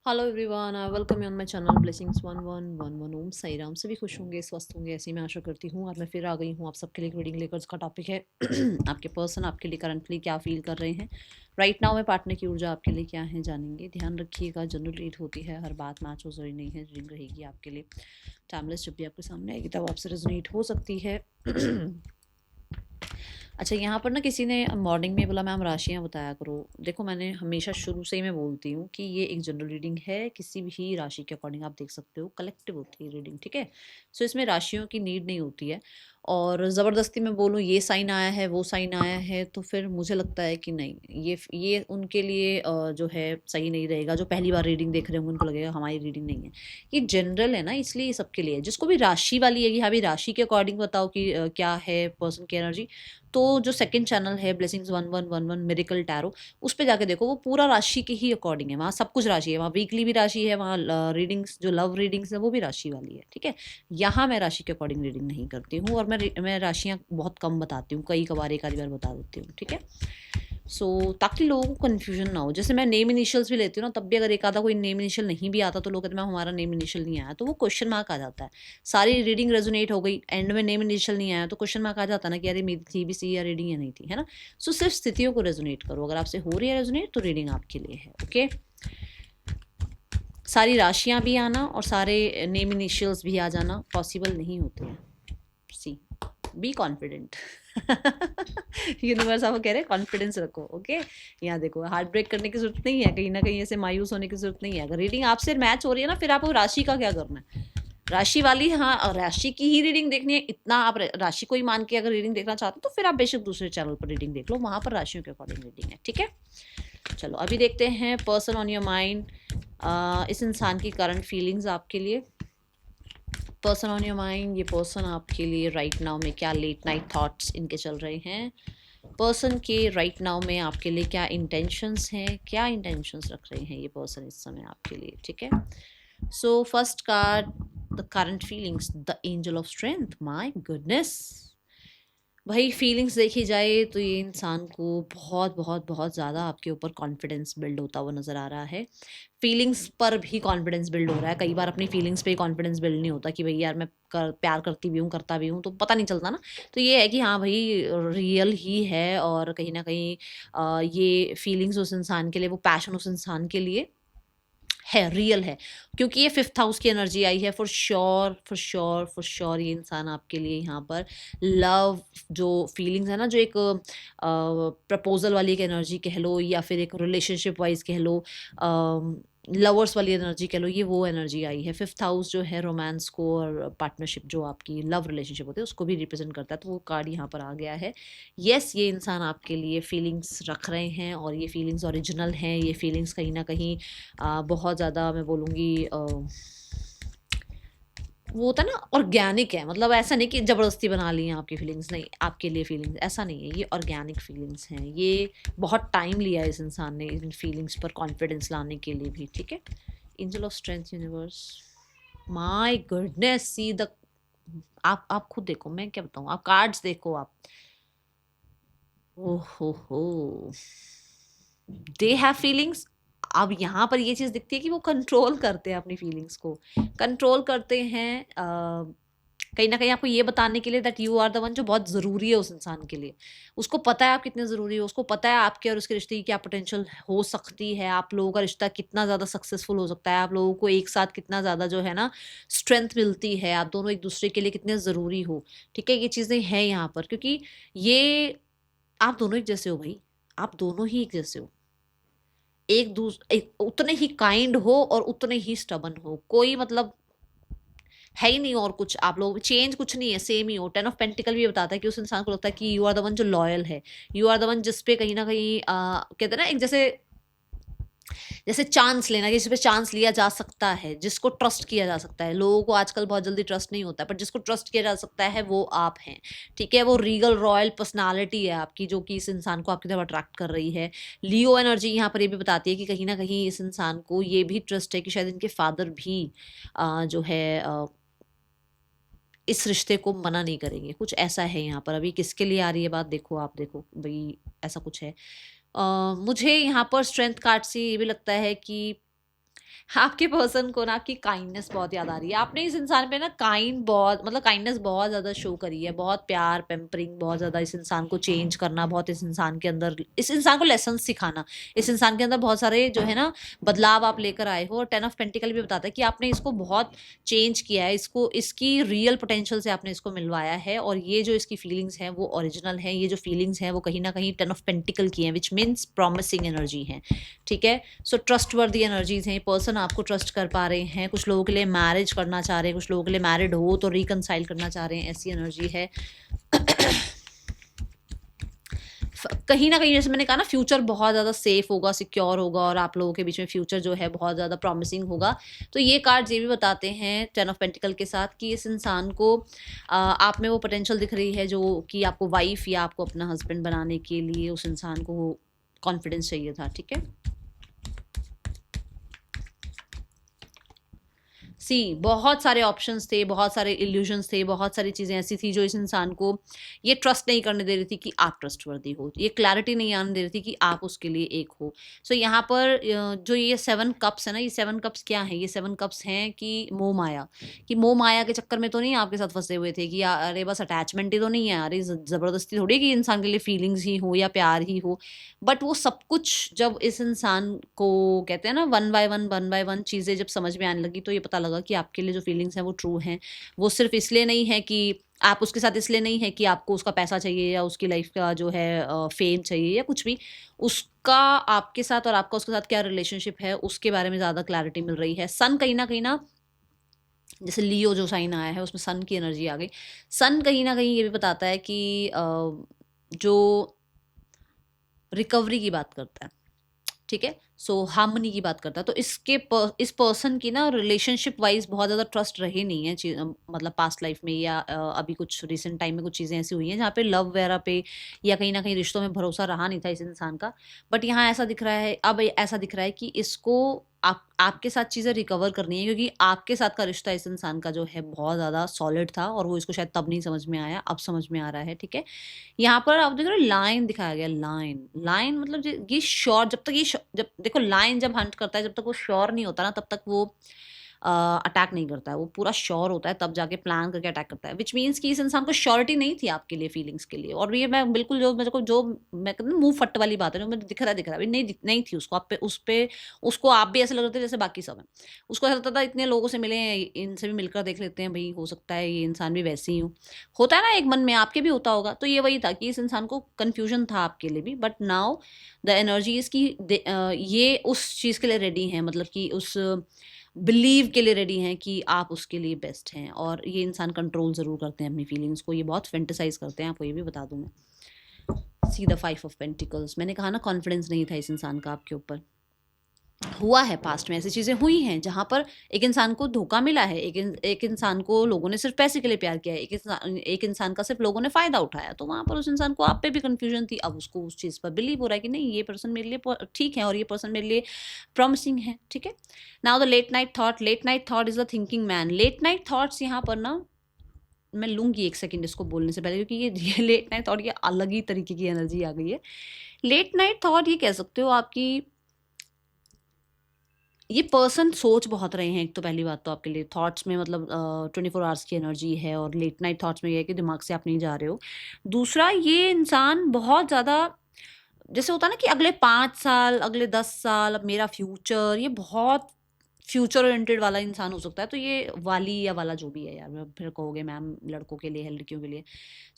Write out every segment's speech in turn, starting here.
Hello everyone, welcome you on my channel blessings 1111 ओम साई राम। सभी खुश होंगे, स्वस्थ होंगे, ऐसी मैं आशा करती हूँ। और मैं फिर आ गई हूँ आप सबके लिए एक रीडिंग लेकर। उसका टॉपिक है आपके पर्सन आपके लिए करंटली क्या फील कर रहे हैं राइट नाउ में। पार्टनर की ऊर्जा आपके लिए क्या है जानेंगे। ध्यान रखिएगा, जनरल रीड होती है, हर बात मैच हो जरूरी नहीं है। रीडिंग रहेगी आपके लिए टाइमलेस। जब भी आपके सामने आएगी तब आपसे रेजोनेट हो सकती है। अच्छा, यहाँ पर ना किसी ने मॉर्निंग में बोला मैम राशियाँ बताया करो। देखो, मैंने हमेशा शुरू से ही मैं बोलती हूँ कि ये एक जनरल रीडिंग है, किसी भी राशि के अकॉर्डिंग आप देख सकते हो। कलेक्टिव होती है रीडिंग, ठीक है। सो इसमें राशियों की नीड नहीं होती है। और ज़बरदस्ती मैं बोलूँ ये साइन आया है वो साइन आया है तो फिर मुझे लगता है कि नहीं, ये उनके लिए जो है सही नहीं रहेगा। जो पहली बार रीडिंग देख रहे होंगे उनको लगेगा हमारी रीडिंग नहीं है। ये जनरल है ना, इसलिए ये सबके लिए है। जिसको भी राशि वाली है कि हाँ भी राशि के अकॉर्डिंग बताओ कि क्या है पर्सन की एनर्जी, तो जो सेकंड चैनल है ब्लेसिंग्स 1111 मिरेकल टैरो, उस पे जाके देखो, वो पूरा राशि के ही अकॉर्डिंग है। वहाँ सब कुछ राशि है, वहाँ वीकली भी राशि है, वहाँ रीडिंग्स जो लव रीडिंग्स है वो भी राशि वाली है, ठीक है। यहाँ मैं राशि के अकॉर्डिंग रीडिंग नहीं करती हूँ, और मैं राशियाँ बहुत कम बताती हूँ, कई कबार एक आधी बार बता देती हूँ, ठीक है। सो ताकि लोगों को कन्फ्यूजन ना हो। जैसे मैं नेम इनिशियल्स भी लेती हूँ ना, तब भी अगर एक आधा कोई नेम इनिशियल नहीं भी आता तो लोग कहते हैं मैम हमारा नेम इनिशियल नहीं आया, तो वो क्वेश्चन मार्क आ जाता है। सारी रीडिंग रेजोनेट हो गई, एंड में नेम इनिशियल नहीं आया तो क्वेश्चन मार्क आ जाता है ना कि अरे मेरी थी भी सी या रीडिंग या नहीं थी, है ना। सो सिर्फ स्थितियों को रेजोनेट करो। अगर आपसे हो रही है रेजोनेट तो रीडिंग आपके लिए है, ओके। सारी राशियां भी आना और सारे नेम इनिशियल्स भी आ जाना पॉसिबल नहीं होते हैं। सी, बी कॉन्फिडेंट। यूनिवर्स आपको कह रहे हैं कॉन्फिडेंस रखो, ओके। यहाँ देखो, हार्ट ब्रेक करने की जरूरत नहीं है, कहीं ना कहीं ऐसे मायूस होने की जरूरत नहीं है। अगर रीडिंग आपसे मैच हो रही है ना, फिर आपको राशि का क्या करना है। राशि वाली, हाँ, राशि की ही रीडिंग देखनी है इतना। आप राशि को ही मान के अगर रीडिंग देखना चाहते हो तो फिर आप बेशक दूसरे चैनल पर रीडिंग देख लो, वहां पर राशियों के अकॉर्डिंग रीडिंग है, ठीक है। चलो अभी देखते हैं पर्सन ऑन योर माइंड, इस इंसान की करंट फीलिंग्स आपके लिए। पर्सन ऑन योर माइंड, ये पर्सन आपके लिए राइट नाउ में क्या लेट नाइट थॉट्स इनके चल रहे हैं। पर्सन के राइट नाउ में आपके लिए क्या इंटेंशंस हैं, क्या इंटेंशंस रख रहे हैं ये पर्सन इस समय आपके लिए, ठीक है। So first card, the current feelings, the angel of strength. My goodness, भाई फीलिंग्स देखी जाए तो ये इंसान को बहुत बहुत बहुत ज़्यादा आपके ऊपर कॉन्फिडेंस बिल्ड होता हुआ नज़र आ रहा है। फीलिंग्स पर भी कॉन्फिडेंस बिल्ड हो रहा है। कई बार अपनी फीलिंग्स पे कॉन्फिडेंस बिल्ड नहीं होता कि भाई यार मैं प्यार करती भी हूँ, करता भी हूँ, तो पता नहीं चलता ना। तो ये है कि हाँ भाई रियल ही है, और कहीं ना कहीं ये फीलिंग्स उस इंसान के लिए, वो पैशन उस इंसान के लिए है, रियल है। क्योंकि ये फिफ्थ हाउस की एनर्जी आई है। For sure for sure for sure ये इंसान आपके लिए यहाँ पर लव, जो फीलिंग्स है ना, जो एक प्रपोजल वाली एक एनर्जी कह लो, या फिर एक रिलेशनशिप वाइज कह लो, लवर्स वाली एनर्जी कह लो, ये वो एनर्जी आई है। फिफ्थ हाउस जो है रोमांस को और पार्टनरशिप, जो आपकी लव रिलेशनशिप होती है, उसको भी रिप्रेजेंट करता है, तो वो कार्ड यहाँ पर आ गया है। यस, ये इंसान आपके लिए फीलिंग्स रख रहे हैं, और ये फीलिंग्स ओरिजिनल हैं। ये फीलिंग्स कहीं ना कहीं बहुत ज़्यादा मैं बोलूँगी वो होता है ना, ऑर्गेनिक है। मतलब ऐसा नहीं कि ज़बरदस्ती बना ली हैं आपकी फीलिंग्स, नहीं, आपके लिए फीलिंग्स ऐसा नहीं है। ये ऑर्गेनिक फीलिंग्स हैं। ये बहुत टाइम लिया है इस इंसान ने इन फीलिंग्स पर कॉन्फिडेंस लाने के लिए भी, ठीक है। Angel of strength universe, my goodness, see the, आप खुद देखो, मैं क्या बताऊँ, आप कार्ड्स देखो आप। ओहो, दे हैव फीलिंग्स। अब यहाँ पर ये चीज दिखती है कि वो कंट्रोल करते हैं अपनी फीलिंग्स को, कंट्रोल करते हैं कहीं ना कहीं आपको ये बताने के लिए that you are the one, जो बहुत ज़रूरी है उस इंसान के लिए। उसको पता है आप कितने ज़रूरी हो, उसको पता है आपके और उसके रिश्ते की क्या पोटेंशियल हो सकती है, आप लोगों का रिश्ता कितना ज़्यादा सक्सेसफुल हो सकता है, आप लोगों को एक साथ कितना ज़्यादा जो है ना स्ट्रेंथ मिलती है, आप दोनों एक दूसरे के लिए कितने ज़रूरी हो, ठीक है। ये चीज़ें हैं यहाँ पर, क्योंकि ये आप दोनों एक जैसे हो भाई, आप दोनों ही एक जैसे हो। उतने ही काइंड हो और उतने ही स्टबन हो, कोई मतलब है ही नहीं। और कुछ आप लोग चेंज कुछ नहीं है, सेम ही हो। टेन ऑफ पेंटिकल भी बताता है कि उस इंसान को लगता है कि यू आर द वन जो लॉयल है, यू आर द वन जिसपे कहीं ना कहीं कहते हैं ना, एक जैसे जैसे चांस लेना, किसी पे चांस लिया जा सकता है, जिसको ट्रस्ट किया जा सकता है। लोगों को आजकल बहुत जल्दी ट्रस्ट नहीं होता है, पर जिसको ट्रस्ट किया जा सकता है वो आप हैं, ठीक है। वो रीगल रॉयल पर्सनालिटी है आपकी, जो कि इस इंसान को आपकी तरफ अट्रैक्ट कर रही है। लियो एनर्जी यहाँ पर ये भी बताती है कि कहीं ना कहीं इस इंसान को ये भी ट्रस्ट है कि शायद इनके फादर भी जो है इस रिश्ते को मना नहीं करेंगे। कुछ ऐसा है यहाँ पर। अभी किसके लिए आ रही है बात, देखो आप देखो भाई, ऐसा कुछ है। मुझे यहाँ पर स्ट्रेंथ कार्ड से ये भी लगता है कि आपके पर्सन को ना आपकी काइंडनेस बहुत याद आ रही है। आपने इस इंसान पे ना काइंडनेस बहुत ज़्यादा शो करी है, बहुत प्यार पेम्परिंग, बहुत ज़्यादा इस इंसान को चेंज करना, बहुत इस इंसान के अंदर इस इंसान को लेसन सिखाना, इस इंसान के अंदर बहुत सारे जो है ना बदलाव आप लेकर आए हो। और 10 ऑफ पेंटिकल भी बताता है कि आपने इसको बहुत चेंज किया है, इसको इसकी रियल पोटेंशियल से आपने इसको मिलवाया है, और ये जो इसकी फीलिंग्स हैं वो ओरिजिनल है, ये जो फीलिंग्स हैं वो कहीं ना कहीं 10 ऑफ पेंटिकल की हैं, विच मीन्स प्रॉमिसिंग एनर्जी है। ठीक है, सो ट्रस्ट वर्दी एनर्जीज हैं। पर्सन आपको ट्रस्ट कर पा रहे हैं, कुछ लोगों के लिए मैरिज करना चाह रहे हैं, कुछ लोगों के लिए मैरिड हो तो रिकनसाइल करना चाह रहे हैं, ऐसी एनर्जी है। कहीं ना कहीं जैसे मैंने कहा ना, फ्यूचर बहुत ज़्यादा सेफ होगा, सिक्योर होगा, और आप लोगों के बीच में फ्यूचर जो है बहुत ज़्यादा प्रॉमिसिंग होगा। तो ये कार्ड ये भी बताते हैं 10 ऑफ पेंटिकल के साथ कि इस इंसान को आप में वो पोटेंशियल दिख रही है जो कि आपको वाइफ या आपको अपना हस्बैंड बनाने के लिए उस इंसान को कॉन्फिडेंस चाहिए था। ठीक है, सी बहुत सारे ऑप्शंस थे, बहुत सारे इल्यूजन्स थे, बहुत सारी चीज़ें ऐसी थी जो इस इंसान को ये ट्रस्ट नहीं करने दे रही थी कि आप ट्रस्टवर्दी हो, ये क्लैरिटी नहीं आने दे रही थी कि आप उसके लिए एक हो। सो यहाँ पर जो ये 7 कप्स है ना, ये 7 कप्स क्या है? ये 7 कप्स हैं कि मोह माया, कि मोह माया के चक्कर में तो नहीं आपके साथ फंसे हुए थे कि अरे बस अटैचमेंट ही तो नहीं है, अरे ज़बरदस्ती थोड़ी कि इंसान के लिए फीलिंग्स ही हो या प्यार ही हो। बट वो सब कुछ जब इस इंसान को कहते हैं ना वन बाय वन चीज़ें जब समझ में आने लगी, तो ये पता लगा कि आपके लिए जो फीलिंग्स हैं वो ट्रू हैं। वो सिर्फ इसलिए नहीं है कि आप उसके साथ इसलिए नहीं है कि आपको उसका पैसा चाहिए या उसकी लाइफ का जो है फेम चाहिए या कुछ भी। उसका आपके साथ और आपका उसके साथ क्या रिलेशनशिप है उसके बारे में ज़्यादा क्लैरिटी मिल रही है। सन कहीं ना जैसे लियो जो साइन आया है उसमें सन की एनर्जी आ गई। सन कहीं ना कहीं ये भी बताता है कि जो रिकवरी की बात करता है, ठीक है, सो हार्मनी की बात करता है। तो इस पर्सन की ना रिलेशनशिप वाइज बहुत ज़्यादा ट्रस्ट रहे नहीं है, मतलब पास्ट लाइफ में या अभी कुछ रिसेंट टाइम में कुछ चीज़ें ऐसी हुई हैं जहाँ पे लव वगैरह पे या कहीं ना कहीं रिश्तों में भरोसा रहा नहीं था इस इंसान का। बट यहाँ ऐसा दिख रहा है, अब ऐसा दिख रहा है कि इसको आपके साथ चीज़ें रिकवर करनी है, क्योंकि आपके साथ का रिश्ता इस इंसान का जो है बहुत ज़्यादा सॉलिड था और वो इसको शायद तब नहीं समझ में आया, अब समझ में आ रहा है। ठीक है, यहाँ पर आप देख रहे हो लाइन दिखाया गया, लाइन लाइन मतलब ये श्योर, जब तक जब देखो लाइन जब हंट करता है, जब तक वो श्योर नहीं होता ना तब तक वो अटैक नहीं करता है। वो पूरा श्योर होता है तब जाके प्लान करके अटैक करता है, विच मीन्स कि इस इंसान को श्योरिटी नहीं थी आपके लिए, फीलिंग्स के लिए। और ये मैं बिल्कुल जो मेरे को जो मैं कहती हूँ मुंह फट वाली बात है, जो मुझे दिख रहा है नहीं थी उसको। आप पे उसको आप भी ऐसे लग रहे थे जैसे बाकी सब है। उसको ऐसा लगता था इतने लोगों से मिले हैं, इनसे भी मिलकर देख लेते हैं, भाई हो सकता है ये इंसान भी वैसे ही हो। होता है ना एक मन में, आपके भी होता होगा। तो ये वही था कि इस इंसान को कन्फ्यूजन था आपके लिए भी, but now the energy is की ये उस चीज़ के लिए रेडी हैं, मतलब कि उस बिलीव के लिए रेडी हैं कि आप उसके लिए बेस्ट हैं। और ये इंसान कंट्रोल ज़रूर करते हैं अपनी फीलिंग्स को, ये बहुत फेंटिसाइज करते हैं, आपको ये भी बता दूँ मैं। सी द 5 ऑफ पेंटिकल्स, मैंने कहा ना कॉन्फिडेंस नहीं था इस इंसान का आपके ऊपर। हुआ है पास्ट में, ऐसी चीज़ें हुई हैं जहाँ पर एक इंसान को धोखा मिला है, एक इंसान को लोगों ने सिर्फ पैसे के लिए प्यार किया है, एक इंसान का सिर्फ लोगों ने फ़ायदा उठाया। तो वहाँ पर उस इंसान को आप पे भी कन्फ्यूजन थी, अब उसको उस चीज़ पर बिलीव हो रहा है कि नहीं ये पर्सन मेरे लिए ठीक है और ये पर्सन मेरे लिए प्रॉमिसिंग है। ठीक है, now the late night thought is the thinking man. Late night thoughts यहाँ पर ना मैं लूँगी 1 सेकंड इसको बोलने से पहले, क्योंकि ये लेट नाइट थॉट, ये अलग ही तरीके की एनर्जी आ गई है। लेट नाइट थॉट ये कह सकते हो आपकी, ये पर्सन सोच बहुत रहे हैं। एक तो पहली बात तो आपके लिए थॉट्स में मतलब 24 आवर्स की एनर्जी है, और लेट नाइट थॉट्स में ये है कि दिमाग से आप नहीं जा रहे हो। दूसरा, ये इंसान बहुत ज़्यादा जैसे होता है ना कि अगले 5 साल, अगले 10 साल, अब मेरा फ्यूचर, ये बहुत फ्यूचर ओरिएंटेड वाला इंसान हो सकता है। तो ये वाली या वाला जो भी है यार, फिर कहोगे मैम लड़कों के लिए है लड़कियों के लिए।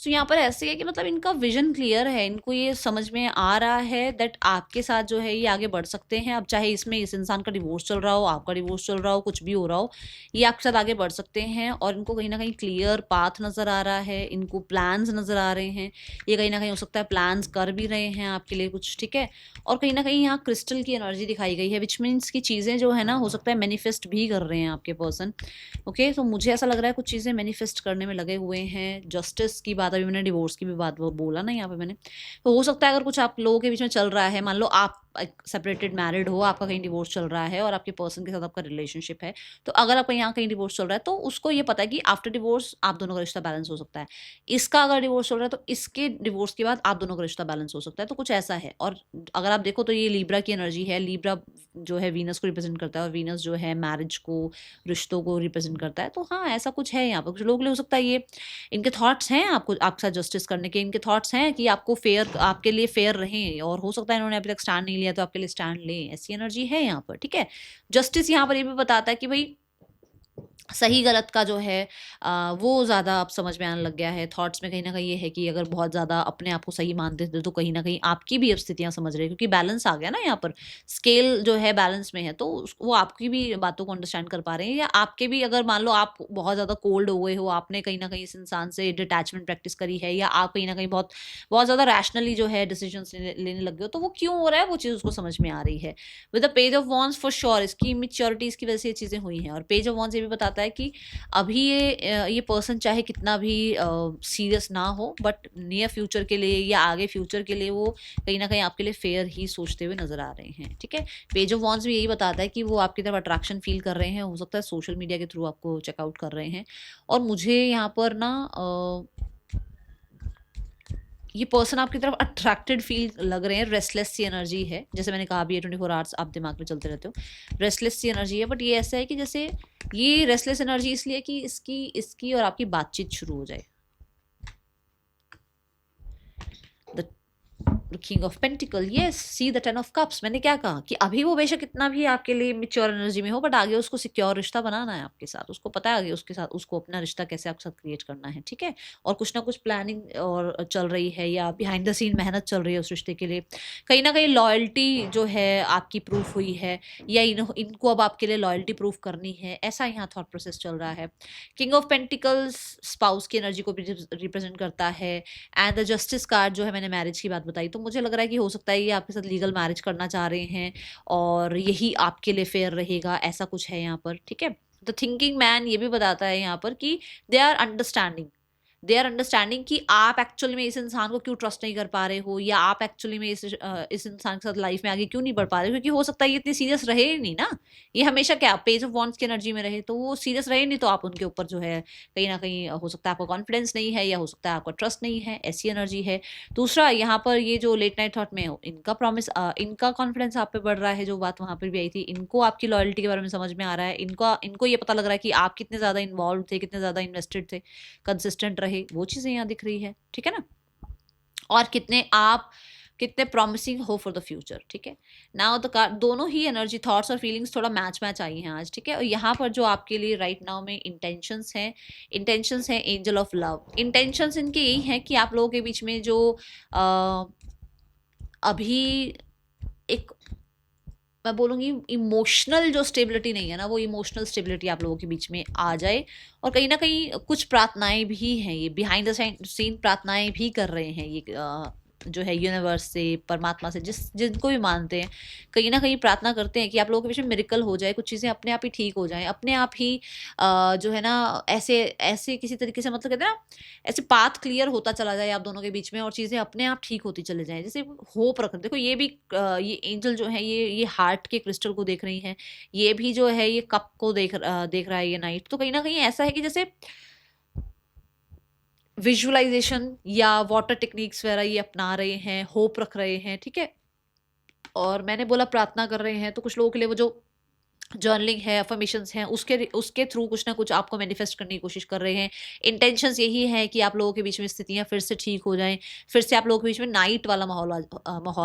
सो यहाँ पर ऐसे है कि मतलब इनका विजन क्लियर है, इनको ये समझ में आ रहा है दैट आपके साथ जो है ये आगे बढ़ सकते हैं। अब चाहे इसमें इस इंसान का डिवोर्स चल रहा हो, आपका डिवोर्स चल रहा हो, कुछ भी हो रहा हो, ये आपके साथ आगे बढ़ सकते हैं। और इनको कहीं ना कहीं क्लियर पाथ नज़र आ रहा है, इनको प्लान्स नज़र आ रहे हैं। ये कहीं ना कहीं हो सकता है प्लान्स कर भी रहे हैं आपके लिए कुछ। ठीक है, और कहीं ना कहीं यहाँ क्रिस्टल की एनर्जी दिखाई गई है, विच मीन्स की चीज़ें जो है ना हो सकता है मैनिफेस्ट भी कर रहे हैं आपके पर्सन। ओके, तो मुझे ऐसा लग रहा है कुछ चीज़ें मैनिफेस्ट करने में लगे हुए हैं। जस्टिस की बात, अभी मैंने डिवोर्स की भी बात बोला ना यहाँ पे मैंने, तो हो सकता है अगर कुछ आप लोगों के बीच में चल रहा है, मान लो सेपरेटेड मैरिड हो, आपका कहीं डिवोर्स चल रहा है और आपके पर्सन के साथ आपका रिलेशनशिप है, तो अगर आपका यहाँ कहीं डिवोर्स चल रहा है तो उसको ये पता है कि आफ्टर डिवोर्स आप दोनों का रिश्ता बैलेंस हो सकता है। इसका अगर डिवोर्स चल रहा है तो इसके डिवोर्स के बाद आप दोनों का रिश्ता बैलेंस हो सकता है, तो कुछ ऐसा है। और अगर आप देखो तो ये लीब्रा की एनर्जी है। लीब्रा जो है वीनस को रिप्रेजेंट करता है और वीनस जो है मैरिज को, रिश्तों को रिप्रेजेंट करता है। तो हाँ, ऐसा कुछ है यहाँ पर। कुछ लोग हो सकता है ये इनके थॉट्स हैं आपको, आपके साथ जस्टिस करने के, इनके थॉट्स हैं कि आपको फेयर, आपके लिए फेयर रहें, और हो सकता है इन्होंने अभी तक स्टैंड नहीं लिया तो आपके लिए स्टैंड लें। ऐसी एनर्जी है यहाँ पर, ठीक है। जस्टिस यहाँ पर ये भी बताता है कि भाई सही गलत का जो है वो ज़्यादा अब समझ में आने लग गया है। थॉट्स में कहीं ना कहीं ये है कि अगर बहुत ज़्यादा अपने आप को सही मानते थे तो कहीं ना कहीं आपकी भी अब स्थितियाँ समझ रहे हैं, क्योंकि बैलेंस आ गया ना यहाँ पर, स्केल जो है बैलेंस में है, तो वो आपकी भी बातों को अंडरस्टैंड कर पा रहे हैं। या आपके भी, अगर मान लो आप बहुत ज़्यादा कोल्ड हो गए हो, आपने कहीं ना कहीं इस इंसान से डिटैचमेंट प्रैक्टिस करी है, या आप कहीं ना कहीं बहुत बहुत ज़्यादा रैशनली जो है डिसीजन लेने लग गए हो, तो वो क्यों हो रहा है वो चीज़ उसको समझ में आ रही है। With the page of wands for sure इसकी इमेच्योरिटीज़ की वजह से ये चीज़ें हुई हैं। और पेज ऑफ वॉन्ड्स ये भी बताता है कि अभी ये पर्सन चाहे कितना भी सीरियस ना हो, बट नियर फ्यूचर के लिए या आगे फ्यूचर के लिए वो कहीं ना कहीं आपके लिए फेयर ही सोचते हुए नजर आ रहे हैं, ठीक है। पेज ऑफ वॉन्ड्स भी यही बताता है कि वो आपकी तरफ अट्रैक्शन फील कर रहे हैं, हो सकता है सोशल मीडिया के थ्रू आपको चेकआउट कर रहे हैं। और मुझे यहाँ पर ना ये पर्सन आपकी तरफ अट्रैक्टेड फील लग रहे हैं। रेस्टलेस सी एनर्जी है, जैसे मैंने कहा अभी ये 24 आवर्स आप दिमाग में चलते रहते हो, रेस्टलेस सी एनर्जी है। बट ये ऐसा है कि जैसे ये रेस्टलेस एनर्जी इसलिए कि इसकी और आपकी बातचीत शुरू हो जाए। King of pentacle, yes, see the 10 of cups. मैंने क्या कहा कि अभी वो बेशक इतना भी आपके लिए मिच्योर एनर्जी में हो, बट आगे उसको सिक्योर रिश्ता बनाना है आपके साथ। उसको पता है आगे उसके साथ उसको अपना रिश्ता कैसे आपके साथ क्रिएट करना है, ठीक है। और कुछ ना कुछ प्लानिंग और चल रही है, या बिहाइंड द सीन मेहनत चल रही है उस रिश्ते के लिए। कहीं ना कहीं लॉयल्टी जो है आपकी प्रूफ हुई है, या इनको अब आपके लिए लॉयल्टी प्रूफ करनी है, ऐसा यहाँ थॉट प्रोसेस चल रहा है। किंग ऑफ पेंटिकल्स स्पाउस की एनर्जी को भी रिप्रेजेंट करता है। एंड द जस्टिस कार्ड जो है, मैंने मैरिज की बात बताई, तो मुझे लग रहा है कि हो सकता है ये आपके साथ लीगल मैरिज करना चाह रहे हैं और यही आपके लिए फेयर रहेगा, ऐसा कुछ है यहाँ पर, ठीक है। द थिंकिंग मैन ये भी बताता है यहाँ पर कि दे आर अंडरस्टैंडिंग कि आप एक्चुअली में इस इंसान को क्यों ट्रस्ट नहीं कर पा रहे हो, या आप एक्चुअली में इस इंसान के साथ लाइफ में आगे क्यों नहीं बढ़ पा रहे हो, क्योंकि हो सकता है ये इतनी सीरियस रहे ही नहीं ना। ये हमेशा क्या पेज ऑफ वॉन्ड्स की एनर्जी में रहे, तो वो सीरियस रहे नहीं, तो आप उनके ऊपर जो है कहीं ना कहीं हो सकता है आपका कॉन्फिडेंस नहीं है, या हो सकता है आपका ट्रस्ट नहीं है, ऐसी एनर्जी है। दूसरा, यहाँ पर ये जो लेट नाइट थॉट में हो, इनका प्रॉमिस, इनका कॉन्फिडेंस आप पे बढ़ रहा है, जो बात वहां पर भी आई थी, इनको आपकी लॉयल्टी के बारे में समझ में आ रहा है। इनको ये पता लग रहा है कि आप कितने ज्यादा इन्वॉल्व थे, कितने ज्यादा इन्वेस्टेड थे, कंसिस्टेंट रहे, वो चीजें यहाँ दिख रही है, ठीक है ना। और कितने प्रॉमिसिंग हो फॉर द फ्यूचर, ठीक है। नाउ द दोनों ही एनर्जी, थॉट्स और फीलिंग्स थोड़ा मैच आई हैं आज, ठीक है। और यहाँ पर जो आपके लिए राइट नाउ में इंटेंशंस हैं एंजल ऑफ लव। इंटेंशंस इनके यही हैं कि आप लोगों के बीच में जो अभी एक, मैं बोलूँगी इमोशनल जो स्टेबिलिटी नहीं है ना, वो इमोशनल स्टेबिलिटी आप लोगों के बीच में आ जाए। और कहीं ना कहीं कुछ प्रार्थनाएं भी हैं, ये बिहाइंड द सीन प्रार्थनाएं भी कर रहे हैं ये जो है यूनिवर्स से, परमात्मा से, जिनको भी मानते हैं, कहीं ना कहीं प्रार्थना करते हैं कि आप लोगों के बीच में मिरेकल हो जाए, कुछ चीज़ें अपने आप ही ठीक हो जाएं, अपने आप ही जो है ना, ऐसे ऐसे किसी तरीके से, मतलब कहते हैं ना, ऐसे पाथ क्लियर होता चला जाए आप दोनों के बीच में, और चीज़ें अपने आप ठीक होती चले जाएं, जैसे होप रख। देखो ये भी ये एंजल जो है, ये हार्ट के क्रिस्टल को देख रही हैं, ये भी जो है ये कप को देख रहा है ये नाइट। तो कहीं ना कहीं ऐसा है कि जैसे विजुअलाइजेशन या वाटर टेक्निक्स वगैरह ये अपना रहे हैं, होप रख रहे हैं, ठीक है। और मैंने बोला प्रार्थना कर रहे हैं, तो कुछ लोगों के लिए वो जो जर्नलिंग है, अफर्मेशंस हैं, उसके थ्रू कुछ ना कुछ आपको मैनिफेस्ट करने की कोशिश कर रहे हैं। इंटेंशंस यही है कि आप लोगों के बीच में स्थितियां फिर से ठीक हो जाएं, फिर से आप लोगों के बीच में नाइट वाला माहौल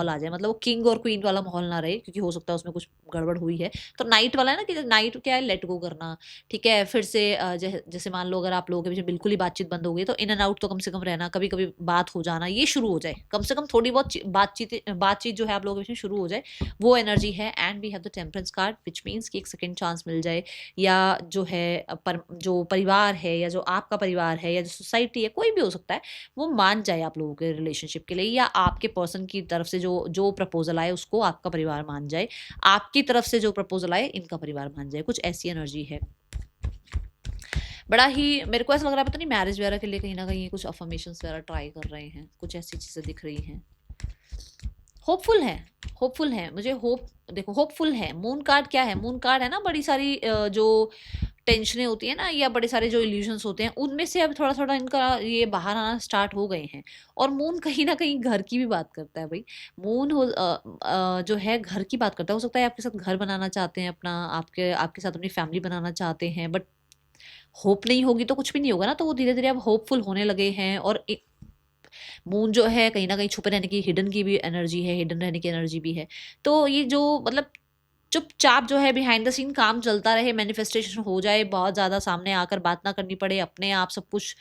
आ जाए, मतलब वो किंग और क्वीन वाला माहौल ना रहे, क्योंकि हो सकता है उसमें कुछ गड़बड़ हुई है। तो नाइट वाला है ना, कि नाइट क्या है, लेट गो करना, ठीक है। फिर से जैसे मान लो अगर आप लोगों के बीच में बिल्कुल ही बातचीत बंद हो गई, तो इन एंड आउट तो कम से कम रहना, कभी कभी बात हो जाना, ये शुरू हो जाए, कम से कम थोड़ी बहुत बातचीत जो है आप लोगों के बीच में शुरू हो जाए, वो एनर्जी है। And we have the temperance card, which means कि एक सेकेंड चांस मिल जाए, या जो है जो परिवार है, या जो आपका परिवार है, या जो सोसाइटी है, कोई भी हो सकता है, वो मान जाए आप लोगों के रिलेशनशिप के लिए, या आपके पर्सन की तरफ से जो प्रपोजल आए उसको आपका परिवार मान जाए, आपकी तरफ से जो प्रपोजल आए इनका परिवार मान जाए, कुछ ऐसी एनर्जी है। बड़ा ही मेरे को ऐसा लग रहा है, पता नहीं मैरिज वगैरह के लिए कहीं ना कहीं कुछ अफर्मेशंस वगैरह ट्राई कर रहे हैं, कुछ ऐसी चीज़ें दिख रही हैं। होपफुल है मुझे होप। देखो होपफुल है, मून कार्ड क्या है, मून कार्ड है ना बड़ी सारी जो टेंशनें होती है ना या बड़े सारे जो इल्यूजन्स होते हैं उनमें से अब थोड़ा थोड़ा इनका ये बाहर आना स्टार्ट हो गए हैं। और मून कहीं ना कहीं घर की भी बात करता है भाई। मून जो है घर की बात करता है। हो सकता है आपके साथ घर बनाना चाहते हैं अपना, आपके आपके साथ अपनी फैमिली बनाना चाहते हैं, बट होप नहीं होगी तो कुछ भी नहीं होगा ना। तो वो धीरे धीरे अब होपफुल होने लगे हैं। और मून जो है कहीं ना कहीं छुपे रहने की, हिडन की भी एनर्जी है, हिडन रहने की एनर्जी भी है। तो ये जो मतलब चुपचाप जो है बिहाइंड द सीन काम चलता रहे, मैनिफेस्टेशन हो जाए, बहुत ज़्यादा सामने आकर बात ना करनी पड़े, अपने आप सब कुछ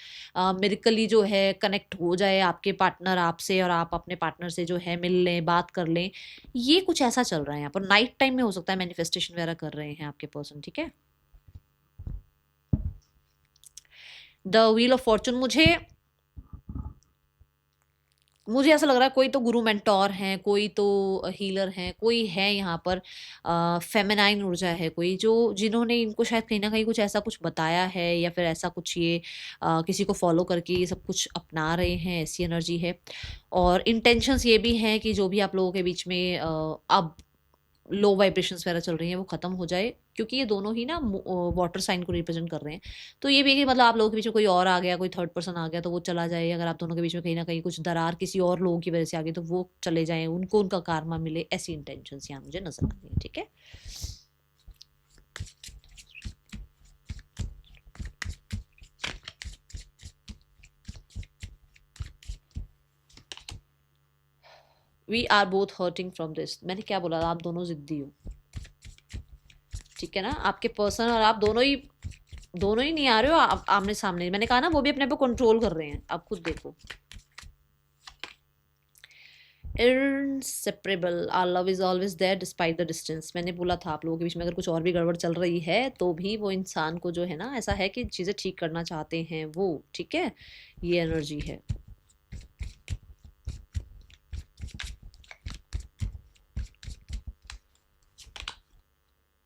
मिरेकली जो है कनेक्ट हो जाए, आपके पार्टनर आपसे और आप अपने पार्टनर से जो है मिल लें, बात कर लें। ये कुछ ऐसा चल रहा है यहाँ पर। नाइट टाइम में हो सकता है मैनिफेस्टेशन वगैरह कर रहे हैं आपके पर्सन, ठीक है। द व्हील ऑफ फॉर्चून, मुझे ऐसा लग रहा है कोई तो गुरु मेंटोर हैं, कोई तो हीलर हैं, कोई है यहाँ पर फेमिनाइन ऊर्जा है कोई, जो जिन्होंने इनको शायद कहीं ना कहीं कुछ ऐसा कुछ बताया है, या फिर ऐसा कुछ ये किसी को फॉलो करके ये सब कुछ अपना रहे हैं, ऐसी एनर्जी है। और इंटेंशंस ये भी हैं कि जो भी आप लोगों के बीच में अब लो वाइब्रेशंस वगैरह चल रही हैं वो खत्म हो जाए, क्योंकि ये दोनों ही ना वाटर साइन को रिप्रेजेंट कर रहे हैं। तो ये भी है कि मतलब आप लोगों के बीच में कोई और आ गया, कोई थर्ड पर्सन आ गया तो वो चला जाए। अगर आप दोनों के बीच में कहीं ना कहीं कुछ दरार किसी और लोगों की वजह से आ गई तो वो चले जाएं, उनको उनका कारमा मिले, ऐसी इंटेंशंस यहाँ मुझे नजर आती है, ठीक है। We are both hurting from this, मैंने क्या बोला, आप दोनों जिद्दी हो, ठीक है ना। आपके पर्सन और आप दोनों ही नहीं आ रहे हो आप आमने सामने। मैंने कहा ना वो भी अपने पे कंट्रोल कर रहे हैं, आप खुद देखो। Inseparable, our love is always there despite the distance. मैंने बोला था आप लोगों के बीच में अगर कुछ और भी गड़बड़ चल रही है तो भी वो इंसान को जो है ना ऐसा है कि चीज़ें ठीक करना चाहते हैं वो, ठीक है। ये एनर्जी है।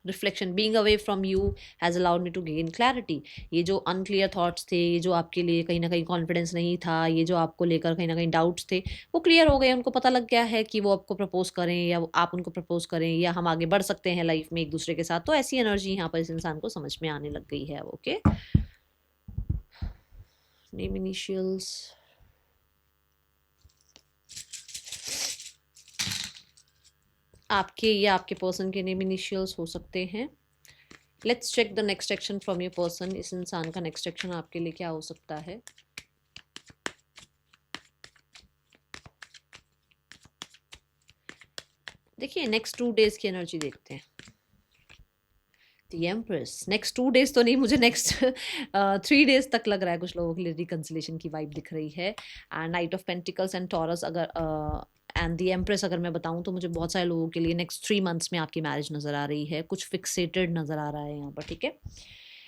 Reflection, being away from you has allowed me to gain clarity. ये जो अनक्लियर थॉट्स थे, ये जो आपके लिए कहीं ना कहीं कॉन्फिडेंस नहीं था, ये जो आपको लेकर कहीं ना कहीं डाउट्स थे, वो क्लियर हो गए। उनको पता लग गया है कि वो आपको प्रपोज करें या आप उनको प्रपोज करें, या हम आगे बढ़ सकते हैं लाइफ में एक दूसरे के साथ। तो ऐसी एनर्जी यहाँ पर इस इंसान को समझ में आने लग गई है। ओके, नेम इनिशियल्स, आपके या आपके पर्सन के नेम इनिशियल्स हो सकते हैं। Let's check the next action from your person. इस इंसान का नेक्स्ट एक्शन आपके लिए क्या हो सकता है। देखिए नेक्स्ट 2 डेज की एनर्जी देखते हैं। द एम्प्रेस, नेक्स्ट 2 डेज तो नहीं, मुझे नेक्स्ट 3 डेज तक लग रहा है कुछ लोगों के लिए रिकंसिलेशन की वाइब दिख रही है। And night of pentacles and taurus, अगर एंड दी एम्प्रेस अगर मैं बताऊं तो मुझे बहुत सारे लोगों के लिए नेक्स्ट 3 मंथ्स में आपकी मैरिज नज़र आ रही है। कुछ फिक्सेटेड नज़र आ रहा है यहाँ पर, ठीक है।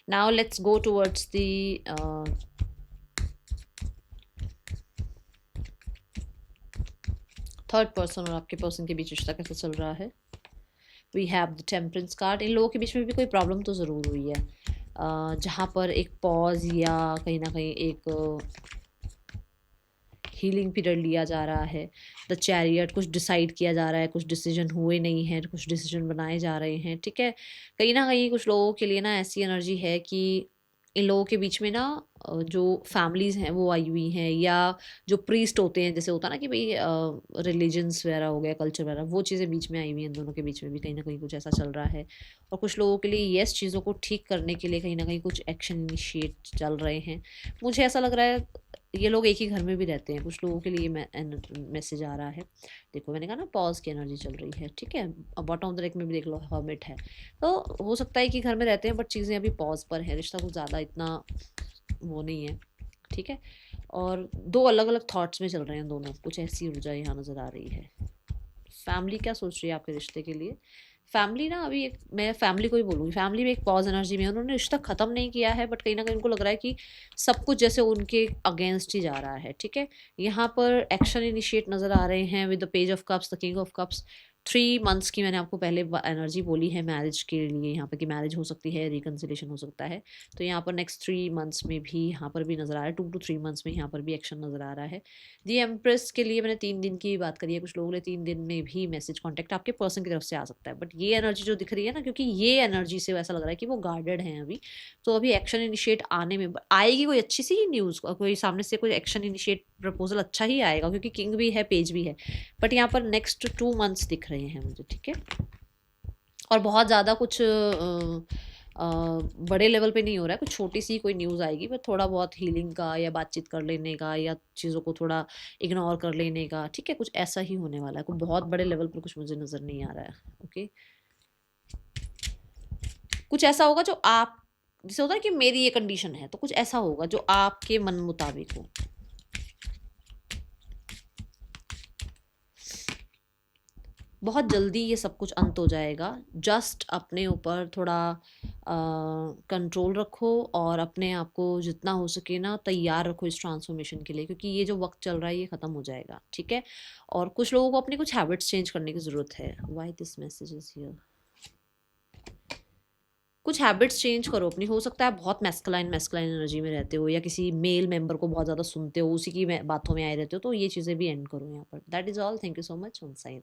Now let's go towards the third person और आपके पर्सन के बीच रिश्ता कैसा चल रहा है। We have the temperance card. इन लोगों के बीच में भी कोई प्रॉब्लम तो ज़रूर हुई है, जहाँ पर एक पॉज या कहीं ना कहीं एक हीलिंग पीरियड लिया जा रहा है। द चैरियट, कुछ डिसाइड किया जा रहा है, कुछ डिसीजन हुए नहीं हैं, कुछ डिसीजन बनाए जा रहे हैं, ठीक है। कहीं ना कहीं कुछ लोगों के लिए ना ऐसी एनर्जी है कि इन लोगों के बीच में ना जो फैमिलीज़ हैं वो आई हुई हैं, या जो प्रीस्ट होते हैं, जैसे होता है ना कि भाई रिलीजन्स वगैरह हो गया, कल्चर वगैरह, वो चीज़ें बीच में आई हुई हैं। दोनों के बीच में भी कहीं ना कहीं कुछ ऐसा चल रहा है। और कुछ लोगों के लिए येस चीज़ों को ठीक करने के लिए कहीं ना कहीं कुछ एक्शन इनिशिएट चल रहे हैं। मुझे ऐसा लग रहा है ये लोग एक ही घर में भी रहते हैं। कुछ लोगों के लिए मैसेज आ रहा है। देखो मैंने कहा ना पॉज की एनर्जी चल रही है, ठीक है। बॉटम ऑफ द डेक में भी देख लो हर्मिट है। तो हो सकता है कि घर में रहते हैं बट चीज़ें अभी पॉज पर है, रिश्ता कुछ ज़्यादा इतना वो नहीं है, ठीक है। और 2 अलग अलग थॉट्स में चल रहे हैं दोनों, कुछ ऐसी ऊर्जा यहाँ नज़र आ रही है। फैमिली क्या सोच रही है आपके रिश्ते के लिए। फैमिली ना अभी एक, मैं फैमिली को ही बोलूँगी, फैमिली भी एक पॉज एनर्जी में है। उन्होंने रिश्ता ख़त्म नहीं किया है बट कहीं ना कहीं उनको लग रहा है कि सब कुछ जैसे उनके अगेंस्ट ही जा रहा है, ठीक है। यहाँ पर एक्शन इनिशिएट नज़र आ रहे हैं with the page of cups, the king of cups. 3 months की मैंने आपको पहले एनर्जी बोली है मैरिज के लिए, यहाँ पर कि मैरिज हो सकती है, रिकन्सिलेशन हो सकता है। तो यहाँ पर नेक्स्ट 3 मंथ्स में भी यहाँ पर भी नज़र आ रहा है, 2 to 3 मंथ्स में यहाँ पर भी एक्शन नज़र आ रहा है। दी एम्प्रेस के लिए मैंने 3 दिन की बात करी है, कुछ लोगों ने 3 दिन में भी मैसेज कॉन्टैक्ट आपके पर्सन की तरफ से आ सकता है। बट ये एनर्जी जो दिख रही है ना, क्योंकि ये एनर्जी से ऐसा लग रहा है कि वो गार्डेड हैं अभी, तो अभी एक्शन इनिशिएट आने में आएगी कोई अच्छी सी न्यूज़, कोई सामने से कोई एक्शन इनिशिएट प्रपोजल अच्छा ही आएगा, क्योंकि किंग भी है, पेज भी है। बट यहाँ पर नेक्स्ट 2 मंथ्स दिख रहे हैं मुझे, ठीक है। और बहुत ज़्यादा कुछ बड़े लेवल पे नहीं हो रहा है, कुछ छोटी सी कोई न्यूज़ आएगी, बट थोड़ा बहुत हीलिंग का या बातचीत कर लेने का या चीज़ों को थोड़ा इग्नोर कर लेने का, ठीक है, कुछ ऐसा ही होने वाला है। कोई बहुत बड़े लेवल पर कुछ मुझे नज़र नहीं आ रहा है। ओके, कुछ ऐसा होगा जो आप, जैसे होता है कि मेरी ये कंडीशन है, तो कुछ ऐसा होगा जो आपके मन मुताबिक हो। बहुत जल्दी ये सब कुछ अंत हो जाएगा। जस्ट अपने ऊपर थोड़ा कंट्रोल रखो और अपने आप को जितना हो सके ना तैयार रखो इस ट्रांसफॉर्मेशन के लिए, क्योंकि ये जो वक्त चल रहा है ये ख़त्म हो जाएगा, ठीक है। और कुछ लोगों को अपनी कुछ हैबिट्स चेंज करने की ज़रूरत है। Why this message is here, कुछ हैबिट्स चेंज करो अपनी। हो सकता है बहुत मैस्कुलाइन एनर्जी में रहते हो या किसी मेल मेंबर को बहुत ज़्यादा सुनते हो, उसी की बातों में आए रहते हो, तो ये चीज़ें भी एंड करो यहाँ पर। That is all. Thank you so much. Sign.